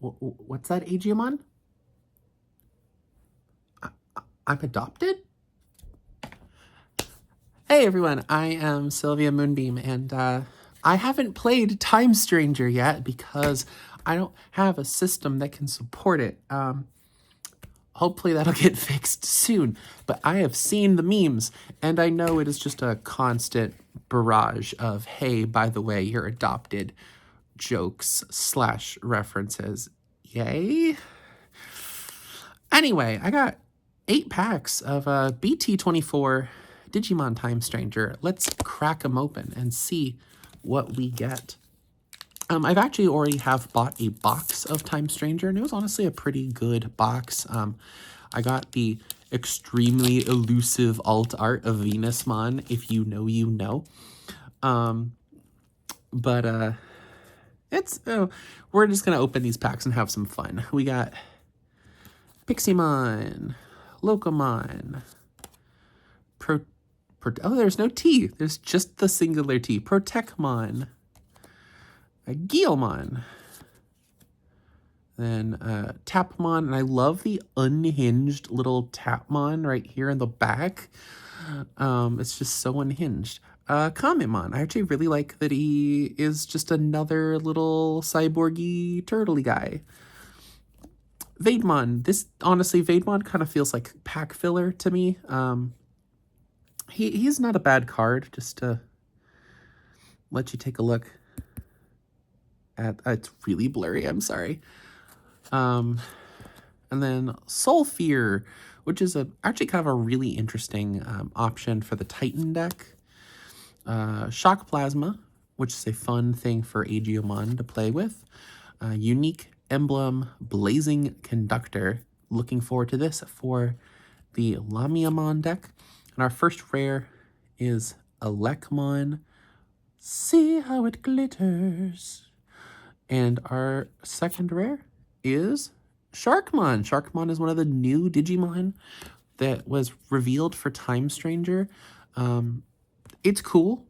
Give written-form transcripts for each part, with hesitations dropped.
What's that, Digimon? I'm adopted? Hey everyone, I am Sylvia Moonbeam, and I haven't played Time Stranger yet because I don't have a system that can support it. Hopefully that'll get fixed soon, but I have seen the memes, and I know it is just a constant barrage of, hey, by the way, you're adopted jokes / references. Yay? Anyway, I got 8 packs of BT24 Digimon Time Stranger. Let's crack them open and see what we get. I've actually already bought a box of Time Stranger, and it was honestly a pretty good box. I got the extremely elusive alt art of Venusmon. If you know, you know. We're just gonna open these packs and have some fun. We got Piximon, Locomon, oh, there's no T. There's just the singular T. Protecmon, Guilmon, then Tapmon, and I love the unhinged little Tapmon right here in the back. It's just so unhinged. Cometmon, I actually really like that he is just another little cyborgy turtley guy. Vademon, Vademon kind of feels like pack filler to me. He's not a bad card, just to let you take a look at. It's really blurry, I'm sorry. And then Soulfear, which is actually kind of a really interesting option for the Titan deck. Shock Plasma, which is a fun thing for Agiomon to play with. Unique Emblem, Blazing Conductor. Looking forward to this for the Lamiamon deck. And our first rare is Elecmon. See how it glitters. And our second rare is Sharkmon. Sharkmon is one of the new Digimon that was revealed for Time Stranger. It's cool.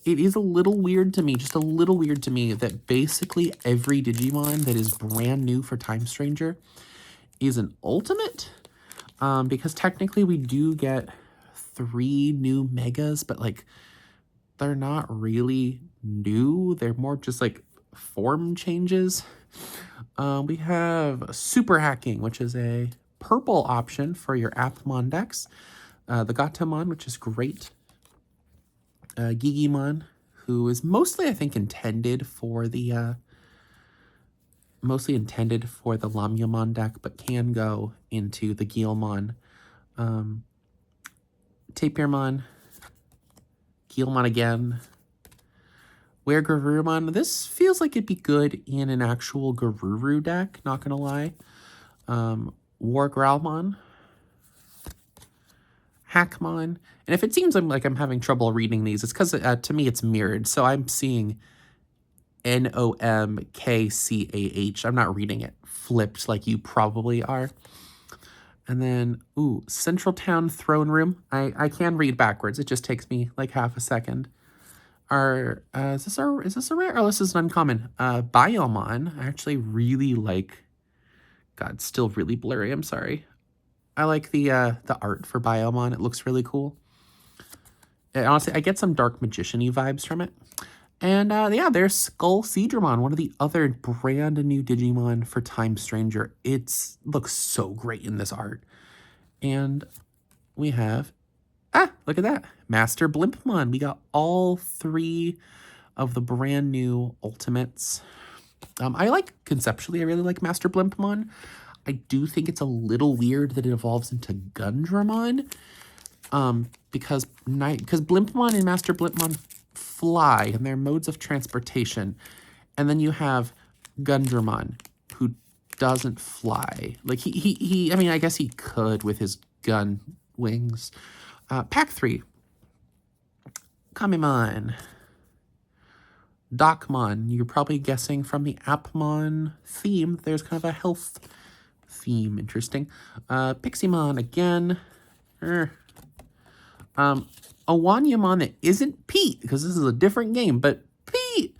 It is a little weird to me, just a little weird to me, that basically every Digimon that is brand new for Time Stranger is an ultimate. Because technically we do get 3 new megas, but like they're not really new. They're more just like form changes. We have Super Hacking, which is a purple option for your Appmon decks. The Gatomon, which is great. Gigimon, who is mostly, I think, intended for the Lamiamon deck, but can go into the Guilmon. Tapirmon, Guilmon again. Garurumon. This feels like it'd be good in an actual Garuru deck, not gonna lie. War Growlmon, Hackmon. And if it seems like I'm having trouble reading these, it's because to me it's mirrored. So I'm seeing Nomkcah. I'm not reading it flipped like you probably are. And then, Central Town Throne Room. I can read backwards. It just takes me like half a second. Is this a rare? Oh, this is an uncommon. Biomon. I actually really like. God, it's still really blurry. I'm sorry. I like the art for Biomon. It looks really cool. Honestly, I get some Dark Magician-y vibes from it. And there's Skull Seedramon, one of the other brand new Digimon for Time Stranger. It looks so great in this art. And we have, look at that, Master Blimpmon. We got all 3 of the brand new Ultimates. Conceptually, I really like Master Blimpmon. I do think it's a little weird that it evolves into Gundramon. Because Blimpmon and Master Blimpmon fly, and their modes of transportation. And then you have Gundramon, who doesn't fly. Like, I mean, I guess he could with his gun wings. Pack 3. Kamimon. Docmon. You're probably guessing from the Appmon theme. There's kind of a health theme. Interesting. Piximon again. A Wanyamon that isn't Pete, because this is a different game, but Pete!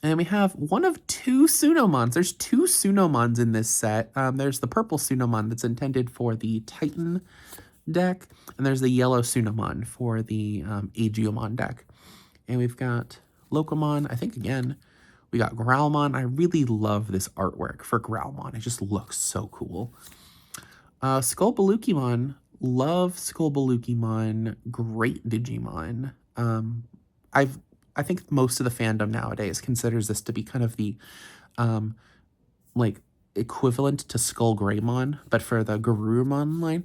And we have one of two Sunomons. There's two Sunomons in this set. There's the purple Sunomon that's intended for the Titan deck, and there's the yellow Sunomon for the Aegeomon deck. And we've got Locomon, I think again. We got Growlmon. I really love this artwork for Growlmon. It just looks so cool. Skullbalukimon. Love Skullbalukimon. Great Digimon. I think most of the fandom nowadays considers this to be kind of the like equivalent to Skull Greymon, but for the Garurumon line.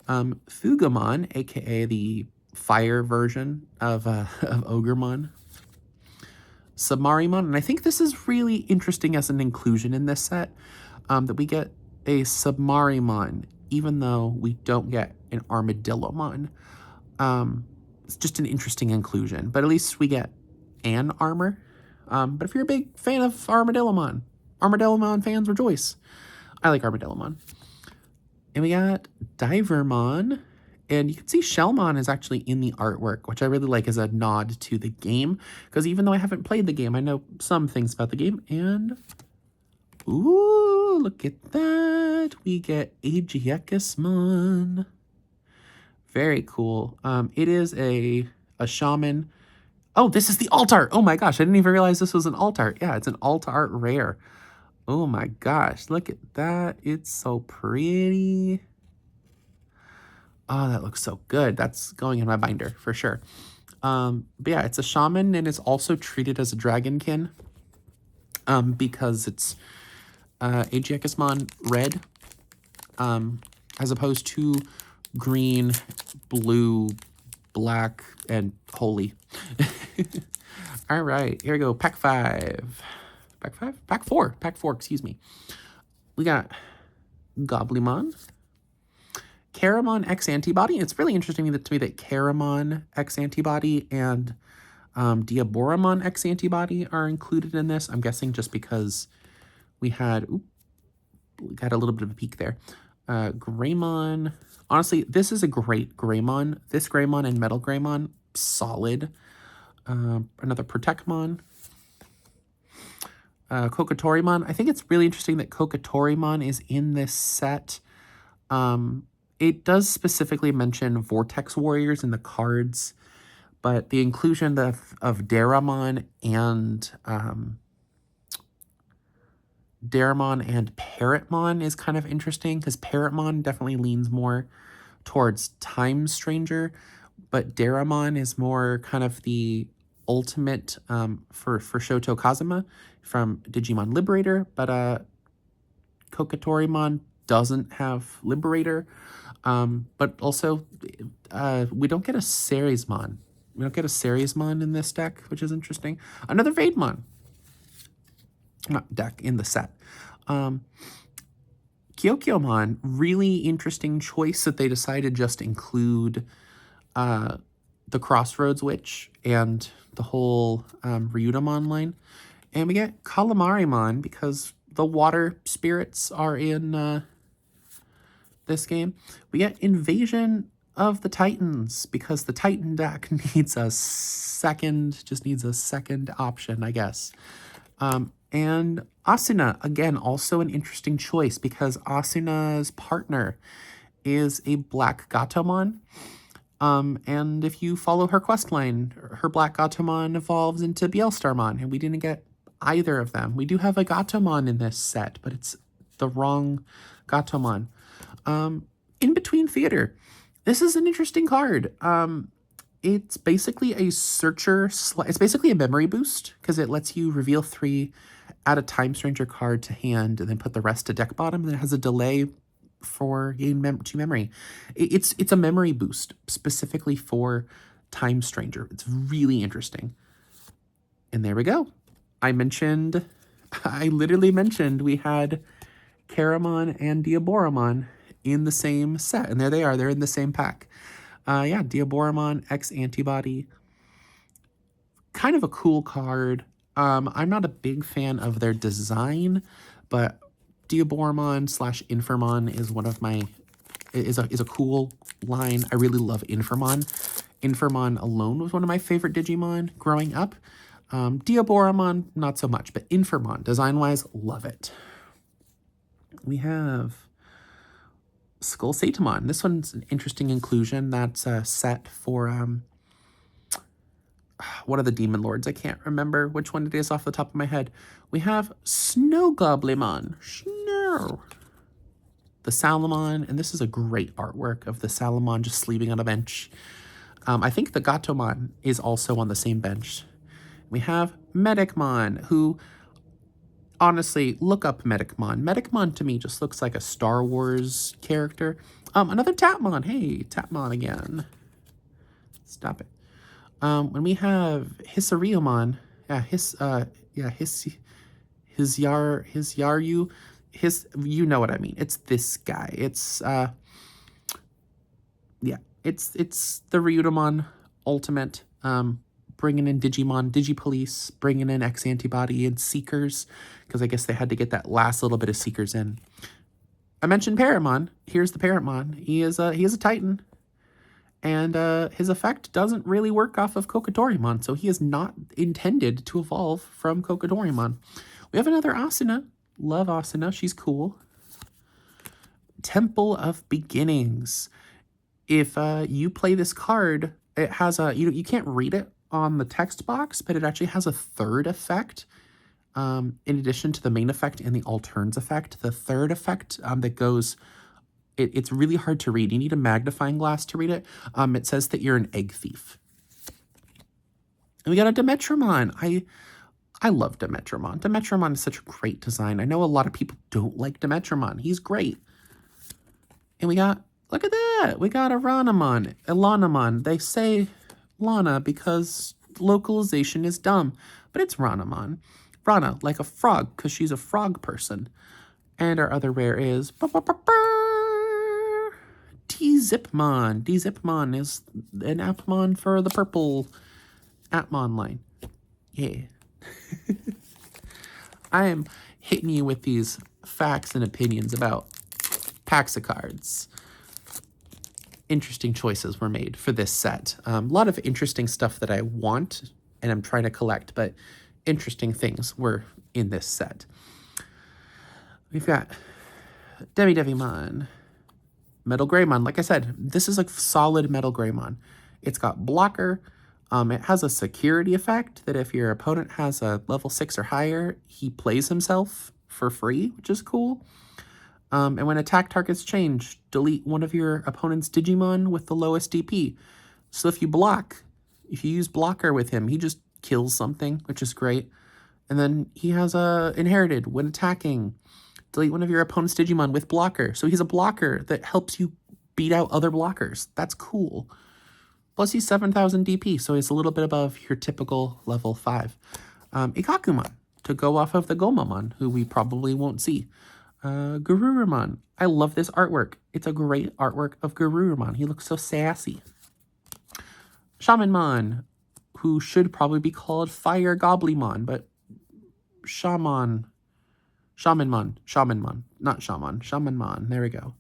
Fugamon, aka the fire version of Ogremon. Submarimon, and I think this is really interesting as an inclusion in this set, that we get a Submarimon, even though we don't get an Armadillomon. It's just an interesting inclusion, but at least we get an armor. But if you're a big fan of Armadillomon, Armadillomon fans rejoice. I like Armadillomon. And we got Divermon, and you can see Shellmon is actually in the artwork, which I really like as a nod to the game, because even though I haven't played the game, I know some things about the game. And ooh, look at that. We get Aegiacusmon. Very cool. It is a shaman. Oh, this is the alt art. Oh my gosh, I didn't even realize this was an alt art. Yeah, it's an alt art rare. Oh my gosh, look at that. It's so pretty. Oh, that looks so good. That's going in my binder for sure. But yeah, it's a shaman, and it's also treated as a dragonkin because it's Aegiacusmon red as opposed to green, blue, black, and holy. All right, here we go. Pack 5. Pack 5? Pack 4. Pack 4, excuse me. We got Goblimon, Caramon X Antibody. It's really interesting to me that Caramon X Antibody and Diaboromon X Antibody are included in this. I'm guessing just because we had a little bit of a peek there. Greymon. Honestly, this is a great Greymon. This Greymon and Metal Greymon, solid. Another Protectmon. Kokatorimon. I think it's really interesting that Kokatorimon is in this set. It does specifically mention Vortex Warriors in the cards, but the inclusion of Daramon and Parrotmon is kind of interesting, because Parrotmon definitely leans more towards Time Stranger, but Daramon is more kind of the ultimate for Shoto Kazuma from Digimon Liberator, but Kokatorimon doesn't have Liberator, but also we don't get a Ceresmon. We don't get a Ceresmon in this deck, which is interesting. Another Vademon deck in the set. Kyokyomon, really interesting choice that they decided just include the Crossroads Witch and the whole Ryudomon line. And we get Calamarimon because the water spirits are in this game. We get Invasion of the Titans because the Titan deck needs a second option, I guess. And Asuna, again, also an interesting choice because Asuna's partner is a Black Gatomon. And if you follow her questline, her Black Gatomon evolves into Bielstarmon, and we didn't get either of them. We do have a Gatomon in this set, but it's the wrong Gatomon. In Between Theater. This is an interesting card. It's basically a searcher. It's basically a memory boost because it lets you reveal 3, add a Time Stranger card to hand, and then put the rest to deck bottom. And it has a delay for gain 2 memory. It's a memory boost specifically for Time Stranger. It's really interesting. And there we go. I literally mentioned we had Caramon and Diaboromon in the same set, and there they are. They're in the same pack. Yeah, Diaboromon X Antibody. Kind of a cool card. I'm not a big fan of their design, but Diaboromon / Infirmon is one of my is a cool line. I really love Infirmon. Infirmon alone was one of my favorite Digimon growing up. Diaboromon, not so much, but Infernmon, design-wise, love it. We have Skull Satamon. This one's an interesting inclusion. That's a set for one of the Demon Lords. I can't remember which one it is off the top of my head. We have Snow Goblimon. Snow. The Salamon, and this is a great artwork of the Salamon just sleeping on a bench. I think the Gatomon is also on the same bench. We have Medicmon, who, honestly, look up Medicmon. Medicmon to me just looks like a Star Wars character. Another Tapmon. Hey, Tapmon again. Stop it. When we have Hisariumon, you know what I mean. It's this guy. It's it's the Ryudomon Ultimate, bringing in Digimon, Digipolice, bringing in X-Antibody and Seekers, because I guess they had to get that last little bit of Seekers in. I mentioned Paramon. Here's the Paramon. He is a Titan, and his effect doesn't really work off of Kokatorimon, so he is not intended to evolve from Kokatorimon. We have another Asuna. Love Asuna. She's cool. Temple of Beginnings. If you play this card, it has a, you can't read it on the text box, but it actually has a third effect. In addition to the main effect and the alterns effect, the third effect that goes, it's really hard to read. You need a magnifying glass to read it. It says that you're an egg thief. And we got a Demetrimon. I love Demetrimon. Demetrimon is such a great design. I know a lot of people don't like Demetrimon. He's great. And we got, look at that. We got a Elanamon. They say Lana because localization is dumb, but it's Ranamon. Rana, like a frog, because she's a frog person. And our other rare is D-Zipmon. D-Zipmon is an Appmon for the purple Appmon line. Yeah. I am hitting you with these facts and opinions about packs of cards. Interesting choices were made for this set. A lot of interesting stuff that I want and I'm trying to collect, but interesting things were in this set. We've got Devimon, Metal Greymon. Like I said, this is a solid Metal Greymon. It's got blocker. It has a security effect that if your opponent has a level 6 or higher, he plays himself for free, which is cool. And when attack targets change, delete one of your opponent's Digimon with the lowest DP. So if you use blocker with him, he just kills something, which is great. And then he has a inherited when attacking. Delete one of your opponent's Digimon with blocker. So he's a blocker that helps you beat out other blockers. That's cool. Plus he's 7,000 DP, so he's a little bit above your typical level 5. Ikakumon, to go off of the Gomamon, who we probably won't see. Garurumon. I love this artwork. It's a great artwork of Garurumon. He looks so sassy. Shamanmon, who should probably be called Fire Goblimon, but Shamanmon, not Shaman, Shamanmon. There we go.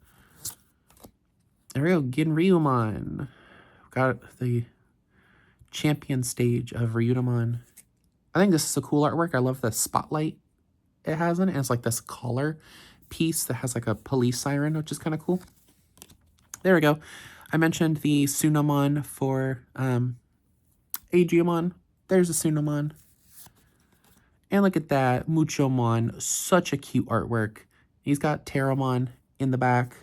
Ginryumon. Got the champion stage of Ryudomon. I think this is a cool artwork. I love the spotlight it has in it. It's like this collar piece that has like a police siren, which is kind of cool. There we go. I mentioned the Sunamon for Agiamon. There's a Sunamon. And look at that. Muchomon. Such a cute artwork. He's got Terramon in the back.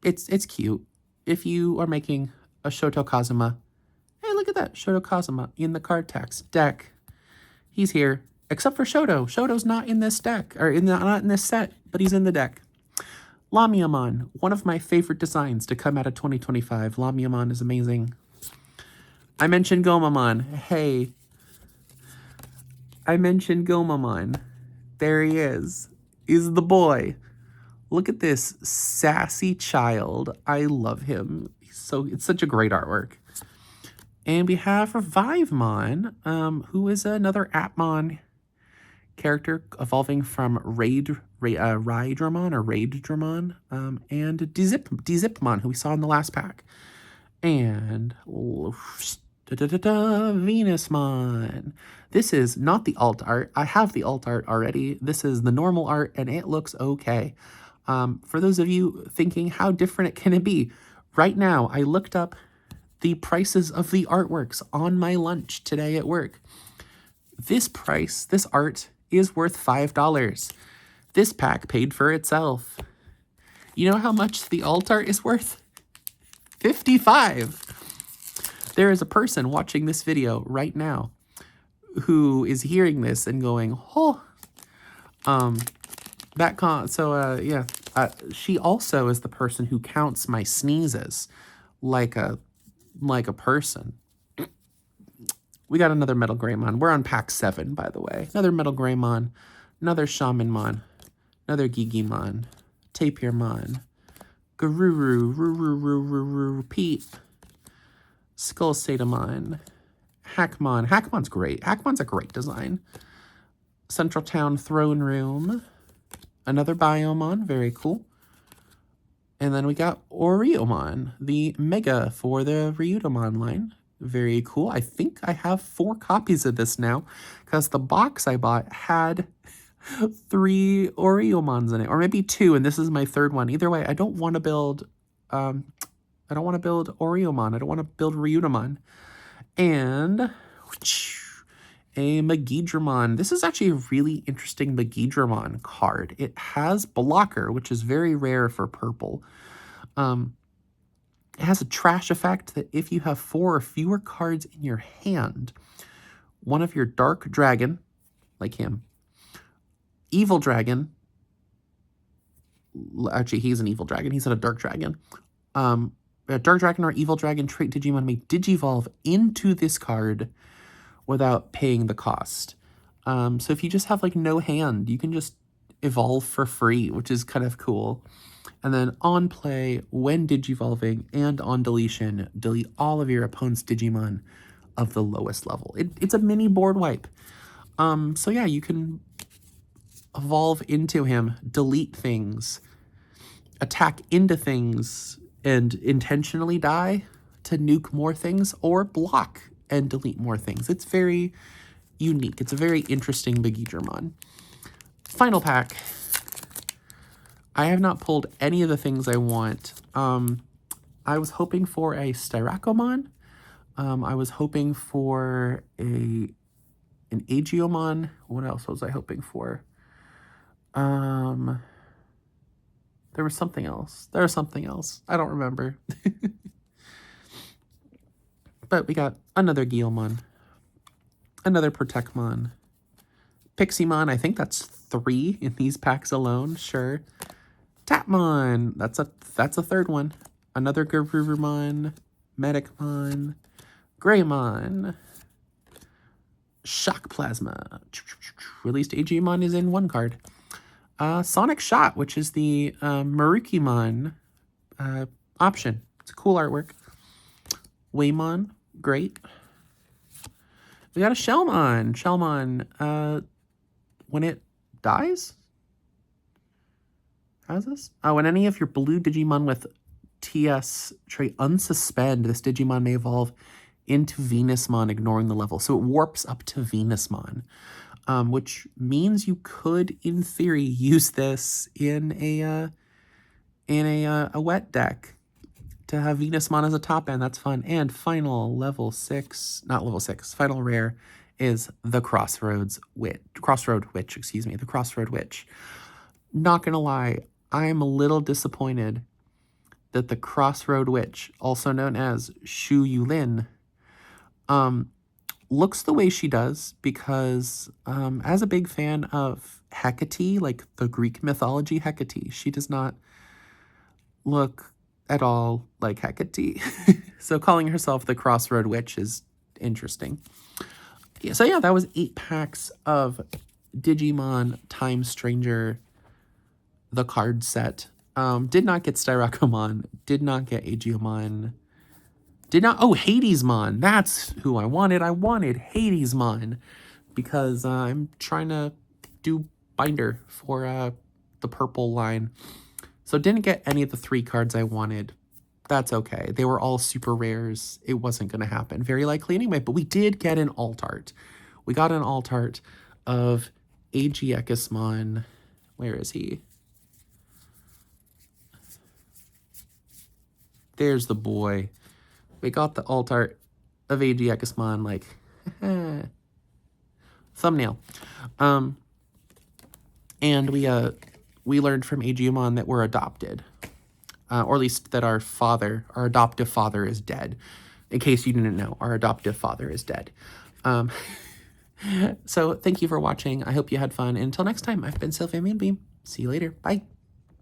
It's cute. If you are making a Shoto Kazuma, hey, look at that. Shoto Kazuma in the card text deck. He's here. Except for Shoto. Shoto's not in this deck, or not in this set, but he's in the deck. Lamiamon, one of my favorite designs to come out of 2025. Lamiamon is amazing. I mentioned Gomamon. Hey. I mentioned Gomamon. There he is. He's the boy. Look at this sassy child. I love him. It's such a great artwork. And we have Revivemon, who is another Appmon character evolving from Raidramon or Raidramon, and Dzipmon, who we saw in the last pack. And Venusmon. This is not the alt art. I have the alt art already. This is the normal art, and it looks okay. For those of you thinking, how different can it be? Right now, I looked up the prices of the artworks on my lunch today at work. This art is worth $5. This pack paid for itself. You know how much the alt art is worth? $55. There is a person watching this video right now who is hearing this and going, oh, she also is the person who counts my sneezes like a person. We got another Metal Greymon. We're on pack 7, by the way. Another Metal Greymon, another Shamanmon, another Gigimon, Tapirmon, Garuru, Ruru, Pete, Skullsatamon, Hackmon. Hackmon's great. Hackmon's a great design. Central Town Throne Room, another Biomon, very cool. And then we got Oriomon, the Mega for the Ryudomon line. Very cool. I think I have 4 copies of this now because the box I bought had 3 Oriomons in it, or maybe 2, and this is my 3rd one. Either way, I don't want to build Oriomon. I don't want to build Ryudomon. And a Magidramon. This is actually a really interesting Magidramon card. It has Blocker, which is very rare for purple. It has a trash effect that if you have 4 or fewer cards in your hand, one of your Dark Dragon, like him, Evil Dragon, actually he's an Evil Dragon, he's not a Dark Dragon, a Dark Dragon or Evil Dragon trait Digimon may Digivolve into this card without paying the cost. So if you just have like no hand, you can just evolve for free, which is kind of cool. And then on play, when Digivolving, and on deletion, delete all of your opponent's Digimon of the lowest level. It's a mini board wipe. So yeah, you can evolve into him, delete things, attack into things, and intentionally die to nuke more things, or block and delete more things. It's very unique. It's a very interesting Magidramon. Final pack. I have not pulled any of the things I want. I was hoping for a Styrakomon. I was hoping for an Agiomon. What else was I hoping for? There was something else. I don't remember. But we got another Guilmon, another Protectmon, Piximon. I think that's 3 in these packs alone. Sure. Tapmon. That's a 3rd one. Another Garurumon, Medicmon, Greymon, Shock Plasma. Released Agiomon is in 1 card. Sonic Shot, which is the Marukimon option. It's a cool artwork. Waymon, great. We got a Shellmon. When it dies? How's this? Oh, when any of your blue Digimon with TS trait unsuspend, this Digimon may evolve into Venusmon, ignoring the level. So it warps up to Venusmon, which means you could, in theory, use this in a wet deck to have Venusmon as a top end. That's fun. And final final rare is the Crossroad Witch. The Crossroad Witch. Not gonna lie, I'm a little disappointed that the Crossroad Witch, also known as Shu Yulin, looks the way she does because as a big fan of Hecate, like the Greek mythology Hecate, she does not look at all like Hecate. So calling herself the Crossroad Witch is interesting. So yeah, that was 8 packs of Digimon Time Stranger, the card set. Did not get Styrakomon, did not get Agiomon, Hadesmon. That's who I wanted. I wanted Hadesmon because I'm trying to do binder for the purple line. So didn't get any of the 3 cards I wanted. That's okay. They were all super rares. It wasn't going to happen very likely anyway, but we did get an alt art. We got an alt art of Aegiecusmon. Where is he? There's the boy. We got the alt art of Aegiecusmon, like, thumbnail. And we learned from Aegiumon that we're adopted. Or at least that our adoptive father is dead. In case you didn't know, our adoptive father is dead. So thank you for watching. I hope you had fun. And until next time, I've been Sylphia Moonbeam. See you later. Bye.